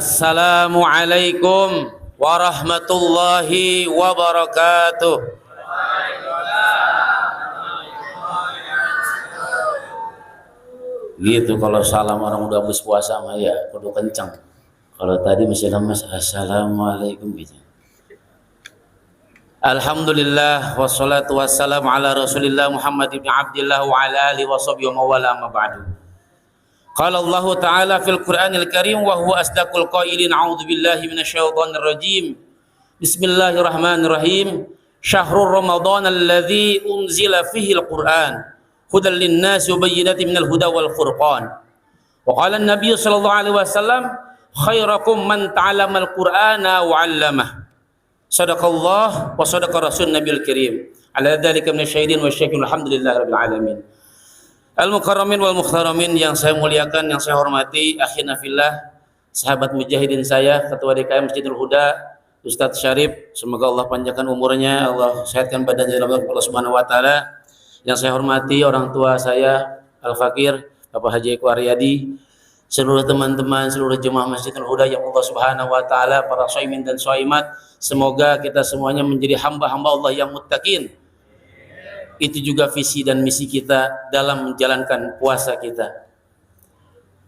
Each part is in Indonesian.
Assalamualaikum warahmatullahi wabarakatuh. Gitu kalau salam orang udah habis puasa mah ya kudu kencang. Kalau tadi masih lemas, assalamualaikum gitu. Alhamdulillah wassalatu wassalamu ala Rasulillah Muhammad ibn Abdillah wa ala alihi washabihi wa mawala ma ba'du. Qala Allah Ta'ala fil Qur'anil Karim wa huwa asdaqul qailin a'udzu billahi minasyaitonir rajim. Bismillahirrahmanirrahim. Syahrul Ramadan alladzi unzila fihi al-Qur'an hudan lin-nasi wa bayyinatin minal huda wal furqan. Wa qala an-nabiy sallallahu alaihi wasallam khairakum man ta'allama al-Qur'ana wa 'allamah. Sadaqallah wa sadaqa rasul nabiyil karim. Ala dzalika minasyahidin wa syakirun alhamdulillahirabbil alamin. Al-mukarramin wal mukhtaramin yang saya muliakan, yang saya hormati, akhina fillah, sahabat mujahidin saya, Ketua DKM Masjidul Huda, Ustadz Syarif, semoga Allah panjangkan umurnya, Allah sehatkan badannya dalam Allah Subhanahu wa taala. Yang saya hormati orang tua saya, Al-Fakir, Bapak Haji Eko Aryadi, seluruh teman-teman, seluruh jemaah Masjidul Huda yang Allah Subhanahu wa taala, para shaimin dan shaimat, semoga kita semuanya menjadi hamba-hamba Allah yang muttaqin. Itu juga visi dan misi kita dalam menjalankan puasa kita.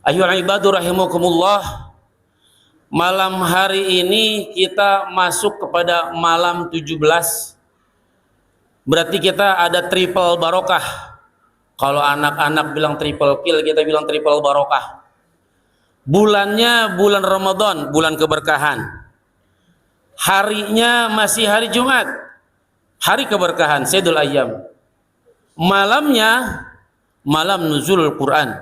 Ayyuhal ibadur rahimakumullah. Malam hari ini kita masuk kepada malam 17. Berarti kita ada triple barokah. Kalau anak-anak bilang triple kill, kita bilang triple barokah. Bulannya bulan Ramadan, bulan keberkahan. Harinya masih hari Jumat, hari keberkahan, Sayyidul Ayyam. Malamnya malam nuzulul Quran.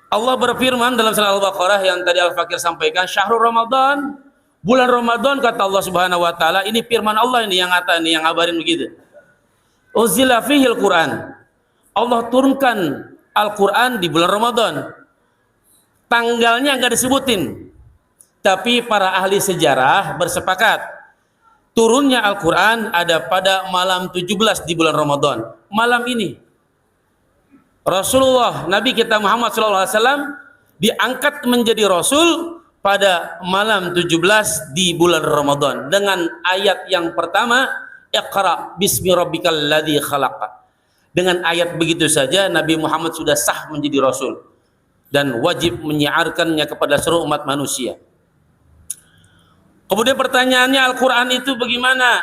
Allah berfirman dalam surah Al-Baqarah yang tadi Al-Fakir sampaikan, syahrul Ramadan, bulan Ramadan, kata Allah Subhanahu wa taala. Ini firman Allah ini yang ngata ini, yang ngabarin begitu. Uzila fihil Quran. Allah turunkan Al-Quran di bulan Ramadan. Tanggalnya enggak disebutin. Tapi para ahli sejarah bersepakat turunnya Al-Quran ada pada malam 17 di bulan Ramadan. Malam ini Rasulullah Nabi kita Muhammad SAW diangkat menjadi Rasul pada malam 17 di bulan Ramadan dengan ayat yang pertama, Iqra bismi rabbikal ladzi khalaq. Dengan ayat begitu saja Nabi Muhammad sudah sah menjadi Rasul dan wajib menyiarkannya kepada seluruh umat manusia. Kemudian pertanyaannya, Al-Quran itu bagaimana?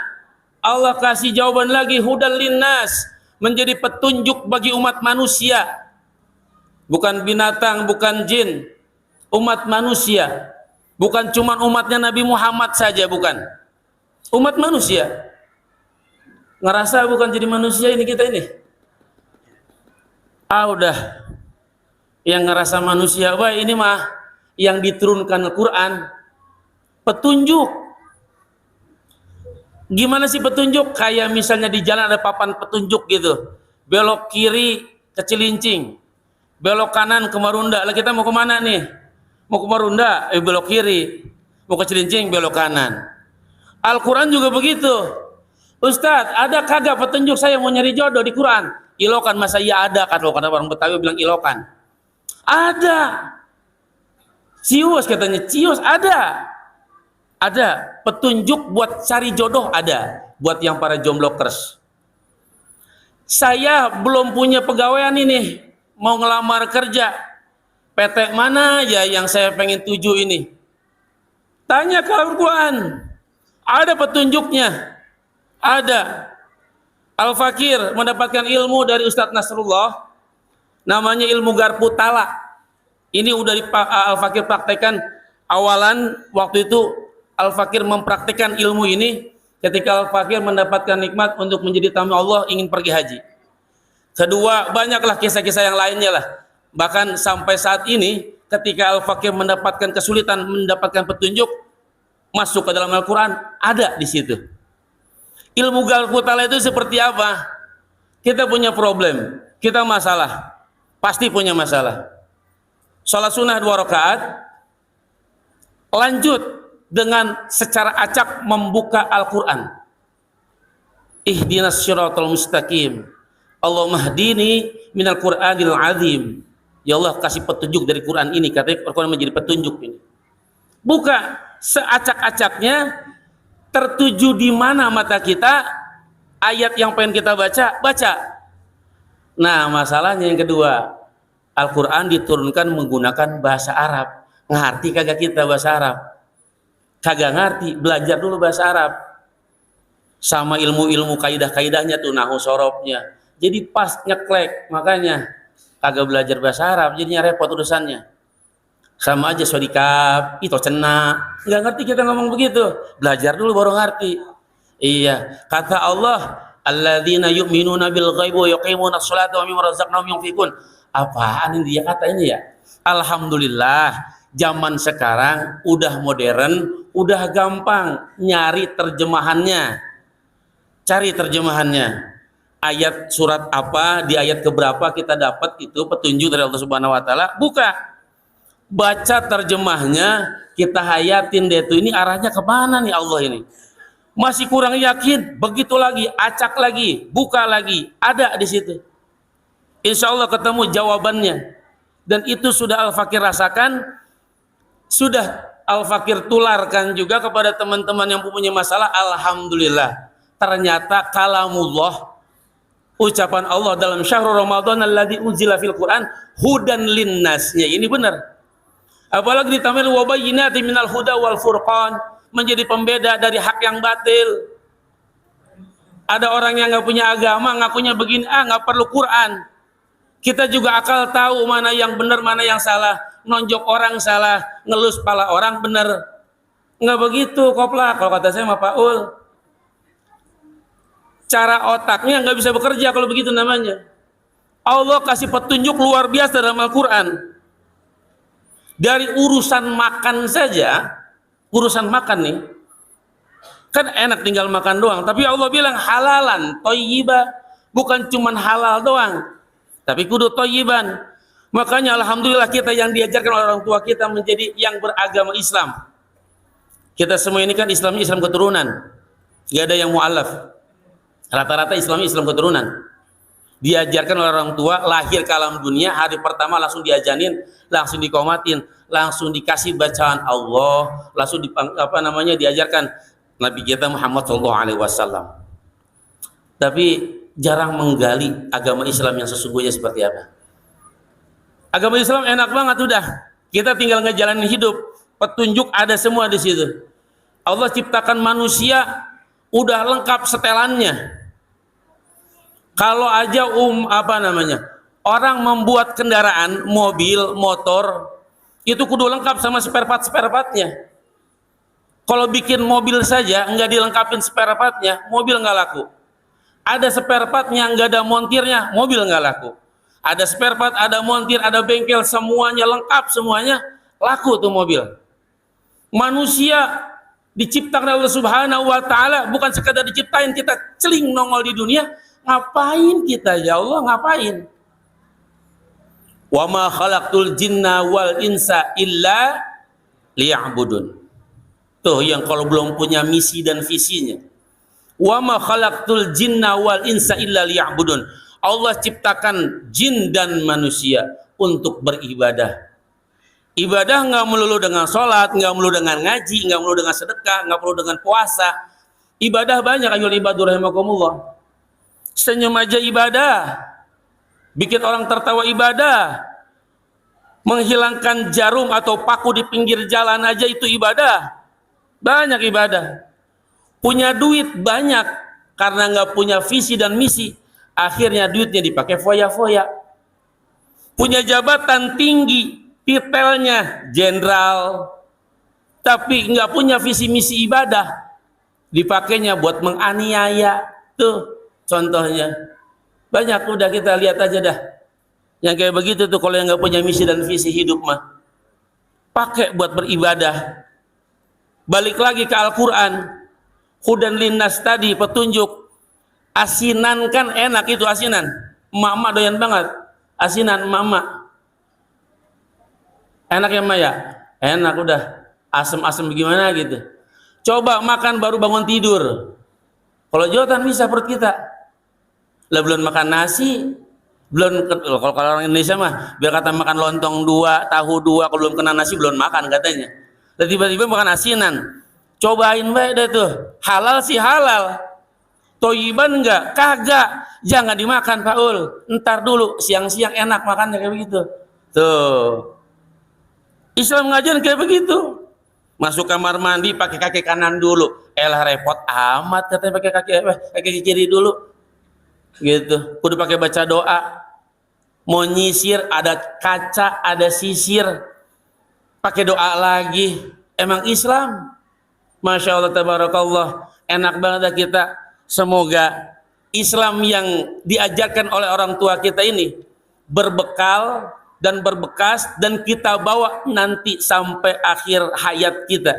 Allah kasih jawaban lagi, hudal linnas, menjadi petunjuk bagi umat manusia. Bukan binatang, bukan jin, umat manusia. Bukan cuma umatnya Nabi Muhammad saja, bukan. Umat manusia. Ngerasa bukan jadi manusia ini kita ini? Udah. Yang ngerasa manusia, wah ini mah yang diturunkan Al-Quran. Petunjuk. Gimana sih petunjuk? Kayak misalnya di jalan ada papan petunjuk gitu. Belok kiri ke Cilincing, belok kanan ke Marunda. Lah kita mau kemana nih? Mau ke Marunda, belok kiri. Mau ke Cilincing, belok kanan. Al-Quran juga begitu. Ustadz, ada kagak petunjuk saya mau nyari jodoh di Quran? Ilokan, masa iya ada? Kalau kata orang Betawi bilang ilokan. Ada. Cius katanya, cius ada. Ada petunjuk buat cari jodoh, ada buat yang para jomblokers. Saya belum punya pegawaian ini, mau ngelamar kerja. PT mana ya yang saya pengen tuju ini? Tanya ke Al-Quran, ada petunjuknya. Ada. Al-Fakir mendapatkan ilmu dari Ustadz Nasrullah, namanya ilmu garpu talak. Ini udah Al-Fakir praktekkan awalan waktu itu. Al-Fakir mempraktikkan ilmu ini ketika Al-Fakir mendapatkan nikmat untuk menjadi tamu Allah, ingin pergi haji. Kedua, banyaklah kisah-kisah yang lainnya lah. Bahkan sampai saat ini ketika Al-Fakir mendapatkan kesulitan mendapatkan petunjuk masuk ke dalam Al-Quran, ada di situ. Ilmu garpu talak itu seperti apa? Kita punya problem, kita masalah, pasti punya masalah. Salat sunnah 2 rakaat, lanjut dengan secara acak membuka Al-Quran. Ihdinas syiratal mustaqim. Allahumma hdini minal Qur'anil azim. Ya Allah, kasih petunjuk dari Quran ini, katanya Al-Quran menjadi petunjuk ini. Buka seacak-acaknya, tertuju di mana mata kita, ayat yang pengen kita baca, baca. Nah, masalahnya yang kedua, Al-Quran diturunkan menggunakan bahasa Arab. Ngerti kagak kita bahasa Arab? Kagak ngerti, belajar dulu bahasa Arab. Sama ilmu-ilmu kaidah-kaidahnya tuh, nahu sorobnya. Jadi pas nyeklek, makanya kagak belajar bahasa Arab, jadinya repot urusannya. Sama aja sodikap, itu cena, nggak ngerti kita ngomong begitu. Belajar dulu baru ngerti. Iya, kata Allah, alladzina yu'minuna bil ghaibi wa yuqimuna sholata wa mimma razaqnahum yunfiqun. Apaan ini dia kata ini ya? Alhamdulillah, zaman sekarang udah modern, udah gampang nyari terjemahannya. Cari terjemahannya. Ayat surat apa, di ayat keberapa kita dapat itu petunjuk dari Allah Subhanahu wa taala, buka. Baca terjemahnya, kita hayatin deh tuh, ini arahnya kemana nih Allah ini. Masih kurang yakin, begitu lagi, acak lagi, buka lagi, ada di situ. Insya Allah ketemu jawabannya. Dan itu sudah Al-Fakir rasakan, sudah Al-Fakir tularkan juga kepada teman-teman yang mempunyai masalah. Alhamdulillah, ternyata kalamullah, ucapan Allah dalam syahrul Ramadan alladzi unzila fil Quran hudan linnasnya, ini benar. Apalagi ditambahin wa bayyinatin minal huda wal furqan, menjadi pembeda dari hak yang batil. Ada orang yang nggak punya agama, ngakunya begini, nggak perlu Quran. Kita juga akal tahu mana yang benar, mana yang salah. Nonjok orang salah, ngelus pala orang benar. Nggak begitu, koplak. Kalau kata saya sama Paul, cara otaknya nggak bisa bekerja kalau begitu namanya. Allah kasih petunjuk luar biasa dalam Al-Quran. Dari urusan makan saja, urusan makan nih, kan enak tinggal makan doang. Tapi Allah bilang halalan, thayyibah, bukan cuman halal doang, tapi kudu thayyiban. Makanya alhamdulillah kita yang diajarkan oleh orang tua kita menjadi yang beragama Islam. Kita semua ini kan Islam keturunan, gak ada yang mu'alaf. Rata-rata Islam keturunan. Diajarkan oleh orang tua, lahir ke alam dunia, hari pertama langsung diajanin, langsung dikomatin, langsung dikasih bacaan Allah, langsung diajarkan Nabi kita Muhammad SAW. Tapi jarang menggali agama Islam yang sesungguhnya seperti apa. Agama Islam enak banget udah, kita tinggal ngejalanin hidup, petunjuk ada semua di situ. Allah ciptakan manusia udah lengkap setelannya. Kalau aja orang membuat kendaraan, mobil, motor, itu kudu lengkap sama spare partnya. Kalau bikin mobil saja nggak dilengkapin spare partnya, mobil nggak laku. Ada spare partnya nggak ada montirnya, mobil nggak laku. Ada spare part, ada montir, ada bengkel, semuanya lengkap, semuanya laku tuh mobil. Manusia diciptakan Allah Subhanahu wa taala bukan sekadar diciptain kita celing nongol di dunia. Ngapain kita ya Allah, ngapain? Wa ma khalaqtul jinna wal insa illa liya'budun. Tuh yang kalau belum punya misi dan visinya. Wa ma khalaqtul jinna wal insa illa liya'budun. Allah ciptakan jin dan manusia untuk beribadah. Ibadah nggak melulu dengan sholat, nggak melulu dengan ngaji, nggak melulu dengan sedekah, nggak melulu dengan puasa. Ibadah banyak, ayyuhal ibadur rahimakumullah. Senyum aja ibadah, bikin orang tertawa ibadah, menghilangkan jarum atau paku di pinggir jalan aja itu ibadah. Banyak ibadah. Punya duit banyak karena nggak punya visi dan misi, akhirnya duitnya dipakai foya-foya. Punya jabatan tinggi, titelnya jenderal, tapi nggak punya visi misi ibadah, dipakainya buat menganiaya. Tuh contohnya banyak, udah kita lihat aja dah yang kayak begitu tuh. Kalau yang nggak punya misi dan visi hidup mah pakai buat beribadah. Balik lagi ke Al-Quran, hudan linnas tadi, petunjuk. Asinan kan enak itu, asinan mama doyan banget asinan mama, enak ya Maya, enak udah asem-asem gimana gitu. Coba makan baru bangun tidur, kalau jauhan bisa perut kita lah, belum makan nasi, belum. Kalau orang Indonesia mah biar kata makan lontong 2, tahu 2, kalau belum kena nasi belum makan katanya. Dan tiba-tiba makan asinan. Cobain baik deh tuh. Halal sih halal. Toyiban enggak? Kagak. Jangan dimakan Pak Ul. Ntar dulu siang-siang enak makannya kayak begitu. Tuh. Islam ngajarin kayak begitu. Masuk kamar mandi pakai kaki kanan dulu. Elah repot amat katanya pakai kaki kiri dulu. Gitu. Kudu pakai baca doa. Mau nyisir ada kaca, ada sisir. Pakai doa lagi. Emang Islam. Masya Allah tabarakallah. Enak banget kita. Semoga Islam yang diajarkan oleh orang tua kita ini berbekal dan berbekas dan kita bawa nanti sampai akhir hayat kita.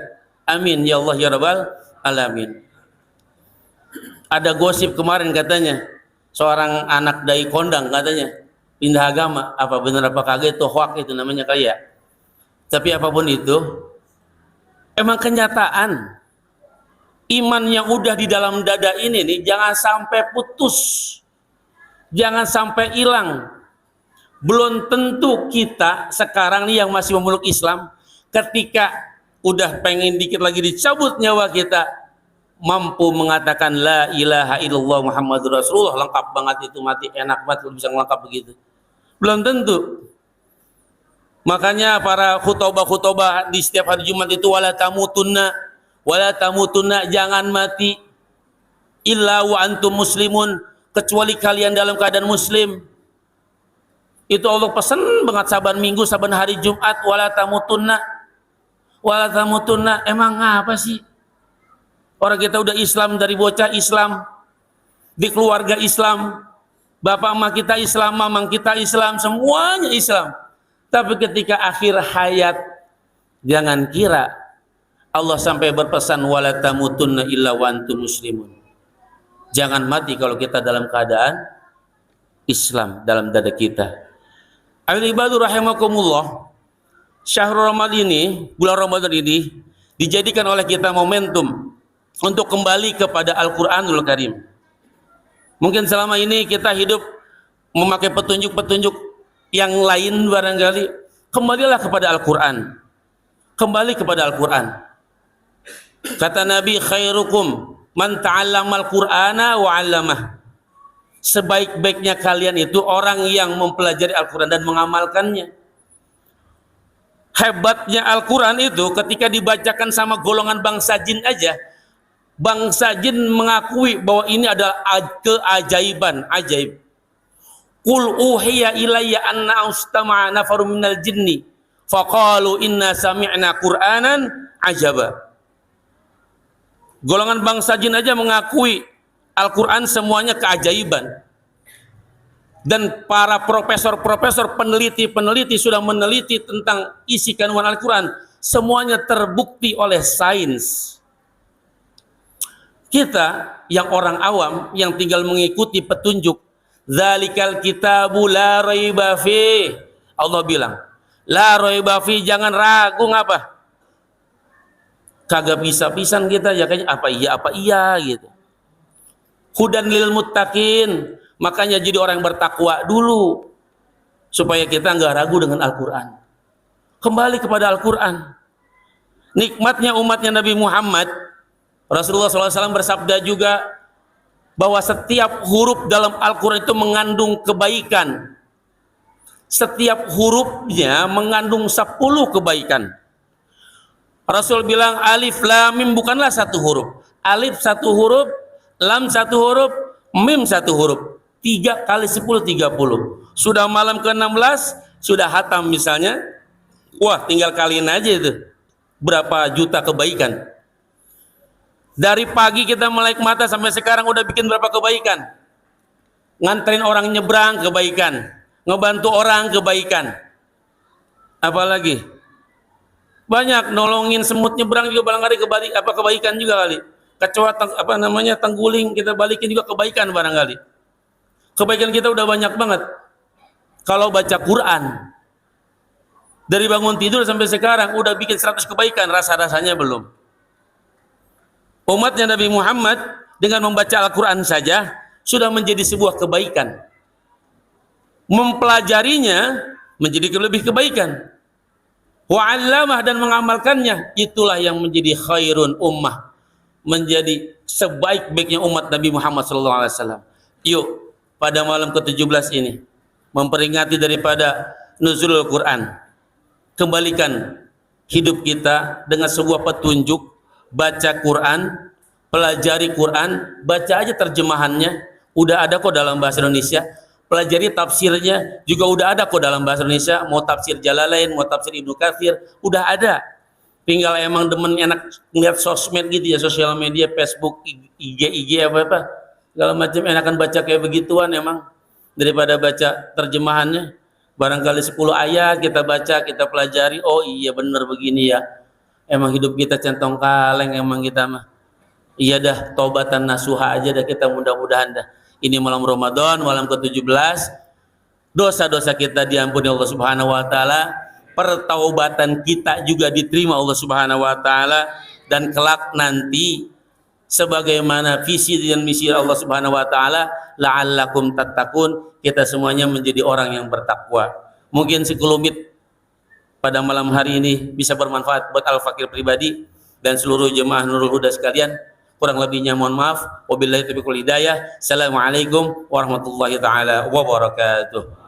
Amin ya Allah ya Rabbal alamin. Ada gosip kemarin katanya seorang anak dai kondang katanya pindah agama. Apa benar apa kagak itu hoax itu namanya kali ya. Tapi apapun itu emang kenyataan iman yang udah di dalam dada ini nih jangan sampai putus. Jangan sampai hilang. Belum tentu kita sekarang nih yang masih memeluk Islam ketika udah pengen dikit lagi dicabut nyawa kita mampu mengatakan la ilaha illallah Muhammadur Rasulullah lengkap banget itu mati enak banget kalau bisa lengkap begitu. Belum tentu. Makanya para khutbah di setiap hari Jumat itu wala tamutunna jangan mati illa wa antum muslimun kecuali kalian dalam keadaan muslim. Itu Allah pesan banget saban minggu, saban hari Jumat wala tamutunna. Emang apa sih? Orang kita udah Islam dari bocah Islam, di keluarga Islam, bapak emak kita Islam, mamang kita Islam, semuanya Islam. Tapi ketika akhir hayat jangan kira Allah sampai berpesan wala tamutunna illa wa antum muslimun. Jangan mati kalau kita dalam keadaan Islam dalam dada kita. Al-ibadur rahimakumullah. Syahrul Ramadan ini, bulan Ramadan ini dijadikan oleh kita momentum untuk kembali kepada Al-Qur'anul Karim. Mungkin selama ini kita hidup memakai petunjuk-petunjuk yang lain barangkali. Kembalilah kepada Al-Qur'an. Kembali kepada Al-Qur'an. Kata Nabi khairukum man ta'allamal Qur'ana wa 'allamah. Sebaik-baiknya kalian itu orang yang mempelajari Al-Quran dan mengamalkannya. Hebatnya Al-Quran itu ketika dibacakan sama golongan bangsa jin aja, bangsa jin mengakui bahwa ini adalah keajaiban, ajaib. Qul uhiya ilayya anna ustama'a nafarum minal jinni faqalu inna sami'na Qur'anan ajaba. Golongan bangsa jin aja mengakui Al-Quran semuanya keajaiban. Dan para profesor-profesor, peneliti-peneliti sudah meneliti tentang isi kandungan Al-Quran. Semuanya terbukti oleh sains. Kita yang orang awam yang tinggal mengikuti petunjuk, dzalikal kitabu la raiba fi. Allah bilang, la raiba fi, jangan ragu ngapa? Kagak bisa pisan kita ya kayaknya apa iya gitu. Hudan lil muttaqin, makanya jadi orang yang bertakwa dulu supaya kita nggak ragu dengan Al-Quran. Kembali kepada Al-Quran. Nikmatnya umatnya Nabi Muhammad, Rasulullah SAW bersabda juga bahwa setiap huruf dalam Al-Quran itu mengandung kebaikan. Setiap hurufnya mengandung 10 kebaikan. Rasul bilang alif lam mim bukanlah satu huruf. Alif satu huruf, lam satu huruf, mim satu huruf. 3 kali 10 30. Sudah malam ke-16 sudah hatam misalnya. Wah, tinggal kaliin aja itu. Berapa juta kebaikan. Dari pagi kita melek mata sampai sekarang udah bikin berapa kebaikan. Nganterin orang nyebrang kebaikan. Ngebantu orang kebaikan. Apalagi? Banyak nolongin semut nyebrang juga barangkali kebaikan juga kali. Kecoa tengguling kita balikin juga kebaikan barangkali. Kebaikan kita udah banyak banget. Kalau baca Quran dari bangun tidur sampai sekarang udah bikin 100 kebaikan, rasa-rasanya belum. Umatnya Nabi Muhammad dengan membaca Al-Quran saja sudah menjadi sebuah kebaikan. Mempelajarinya menjadi lebih kebaikan. wa 'allamah dan mengamalkannya, itulah yang menjadi khairun ummah, menjadi sebaik-baiknya umat Nabi Muhammad SAW. Yuk pada malam ke-17 ini memperingati daripada nuzulul Quran, kembalikan hidup kita dengan sebuah petunjuk, baca Quran, pelajari Quran, baca aja terjemahannya, udah ada kok dalam bahasa Indonesia. Pelajari tafsirnya juga udah ada kok dalam bahasa Indonesia, mau tafsir Jalalain, mau tafsir Ibnu Katsir, udah ada. Tinggal emang demen enak ngeliat sosmed gitu ya, sosial media, Facebook, IG apa-apa, segala macam, enakan baca kayak begituan emang daripada baca terjemahannya. Barangkali 10 ayat kita baca, kita pelajari, oh iya bener begini ya. Emang hidup kita centong kaleng emang kita mah. Iya dah, taubatan nasuha aja dah kita, mudah-mudahan dah. Ini malam Ramadan, malam ke-17, dosa-dosa kita diampuni Allah Subhanahu wa taala, pertaubatan kita juga diterima Allah Subhanahu wa taala, dan kelak nanti sebagaimana visi dan misi Allah Subhanahu wa taala, la'allakum tattaqun, kita semuanya menjadi orang yang bertakwa. Mungkin sekelumit pada malam hari ini bisa bermanfaat buat Al-Fakir pribadi dan seluruh jemaah Nurul Huda sekalian. Kurang lebihnya mohon maaf. Wabillahi taufiq wal hidayah. Assalamualaikum warahmatullahi taala wabarakatuh.